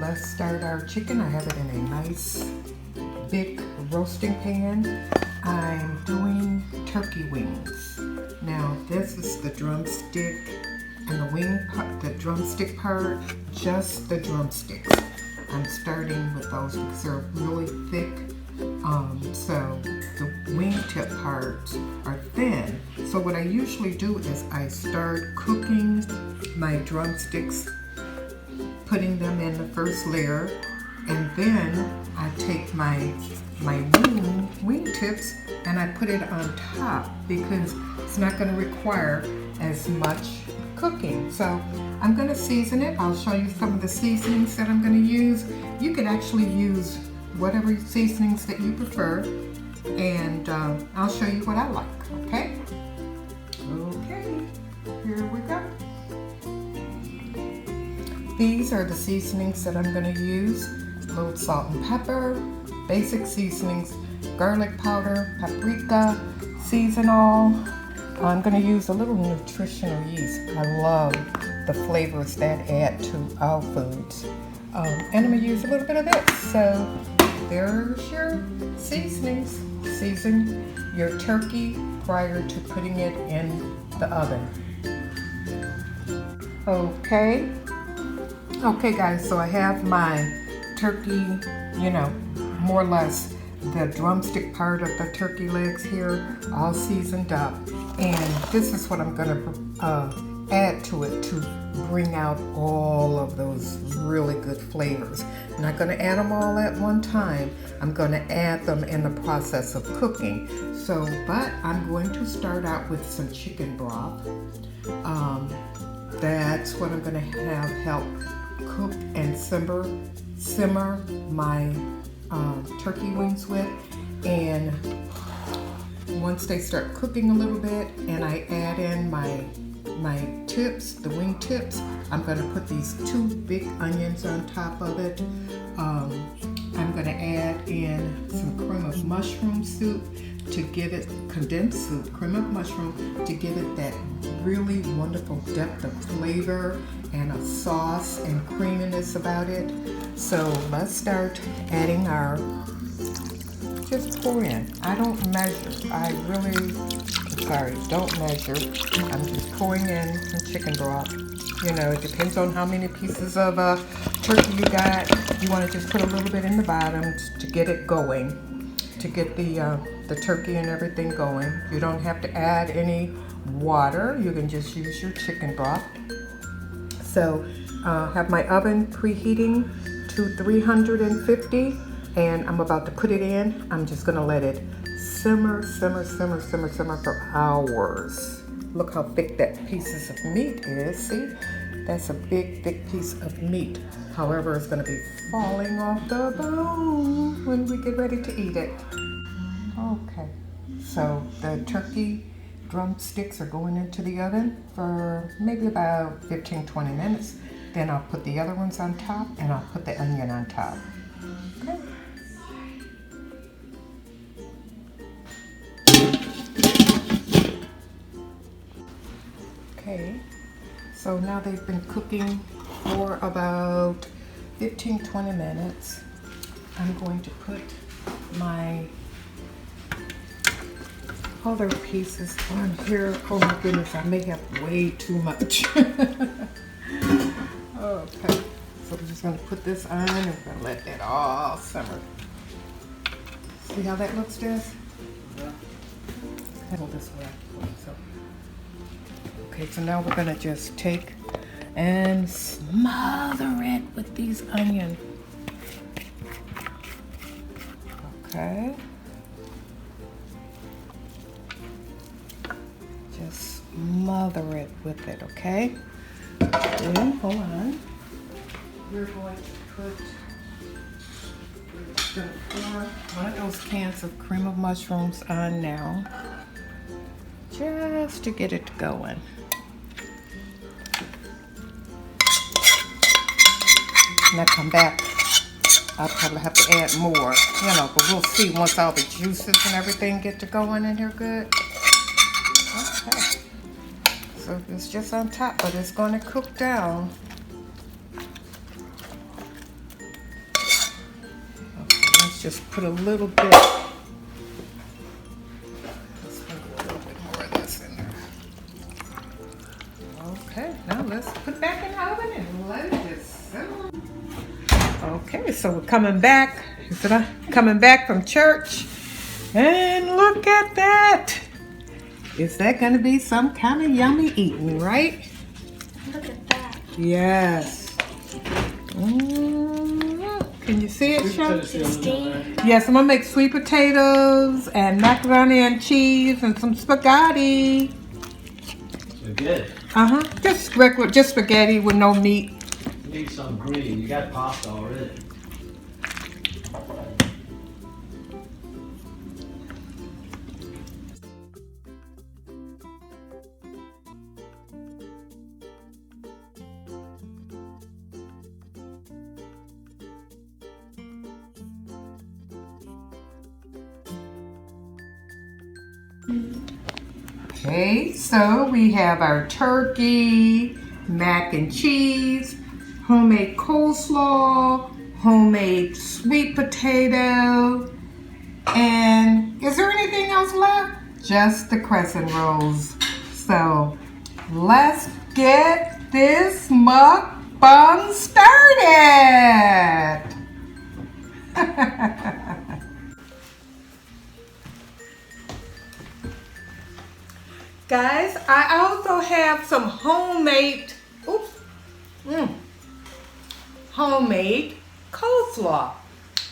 let's start our chicken. I have it in a nice big roasting pan. I'm doing turkey wings. Now this is the drumstick and the wing part, the drumstick part, just the drumsticks. I'm starting with those because they're really thick. So the wingtip parts are thin. So what I usually do is I start cooking my drumsticks, putting them in the first layer, and then I take my wing tips and I put it on top because it's not going to require as much cooking. So I'm going to season it. I'll show you some of the seasonings that I'm going to use. You could actually use whatever seasonings that you prefer, and I'll show you what I like, okay? Okay, here we go. These are the seasonings that I'm going to use. A little salt and pepper, basic seasonings, garlic powder, paprika, seasonal. I'm going to use a little nutritional yeast. I love the flavors that add to our foods. And I'm going to use a little bit of this. So there's your seasonings. Season your turkey prior to putting it in the oven. Okay guys, so I have my turkey, more or less the drumstick part of the turkey legs here all seasoned up, and this is what I'm going to add to it to bring out all of those really good flavors. I'm not going to add them all at one time. I'm going to add them in the process of cooking. But I'm going to start out with some chicken broth. That's what I'm going to have help cook and simmer my turkey wings with. And once they start cooking a little bit and I add in my tips, the wing tips, I'm going to put these 2 big onions on top of it. I'm going to add in some cream of mushroom soup to give it, condensed soup, cream of mushroom, to give it that really wonderful depth of flavor and a sauce and creaminess about it. So let's start adding our, just pour in. I don't measure. Don't measure. I'm just pouring in some chicken broth. It depends on how many pieces of turkey you got. You want to just put a little bit in the bottom to get it going, to get the turkey and everything going. You don't have to add any water. You can just use your chicken broth. So have my oven preheating to 350, and I'm about to put it in. I'm just going to let it simmer for hours. Look how thick that pieces of meat is. See, that's a big piece of meat. However, it's going to be falling off the bone when we get ready to eat it. Okay, so the turkey drumsticks are going into the oven for maybe about 15-20 minutes. Then I'll put the other ones on top, and I'll put the onion on top. Okay. Okay, so now they've been cooking for about 15-20 minutes. I'm going to put my other pieces on here. Oh my goodness, I may have way too much. Okay, so we're just going to put this on and we're going to let that all simmer. See how that looks, Jess? Yeah. Hold this way. Okay, so now we're going to just take and smother it with these onions. Okay. Just smother it with it, okay? Then, hold on. We're going to pour one of those cans of cream of mushrooms on now, just to get it going. And I come back, I'll probably have to add more, but we'll see once all the juices and everything get to going in here good. Okay. So it's just on top, but it's going to cook down. just put a little bit. Let's put a little bit more of this in there. Okay, now let's put it back in the oven and let it simmer. Okay, so we're coming back. Coming back from church. And look at that. Is that going to be some kind of yummy eating, right? Look at that. Yes. Can you see it, Chef? Yes, I'm going to make sweet potatoes and macaroni and cheese and some spaghetti. Spaghetti? Uh-huh. Just regular, just spaghetti with no meat. You need some green. You got pasta already. Okay, so we have our turkey, mac and cheese, homemade coleslaw, homemade sweet potato, and is there anything else left? Just the crescent rolls. So let's get this mukbang started. Guys, I also have some homemade coleslaw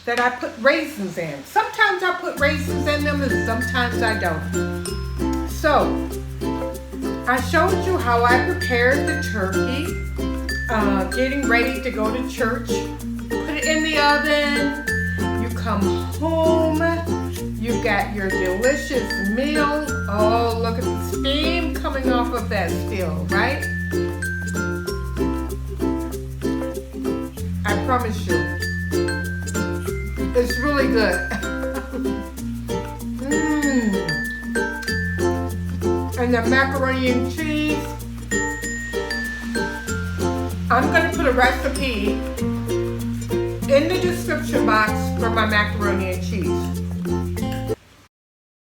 that I put raisins in. Sometimes I put raisins in them and sometimes I don't. So, I showed you how I prepared the turkey, getting ready to go to church. Put it in the oven. You come home. You got your delicious meal. Oh, look at the steam coming off of that still, right? I promise you, it's really good. And the macaroni and cheese. I'm going to put a recipe in the description box for my macaroni and cheese.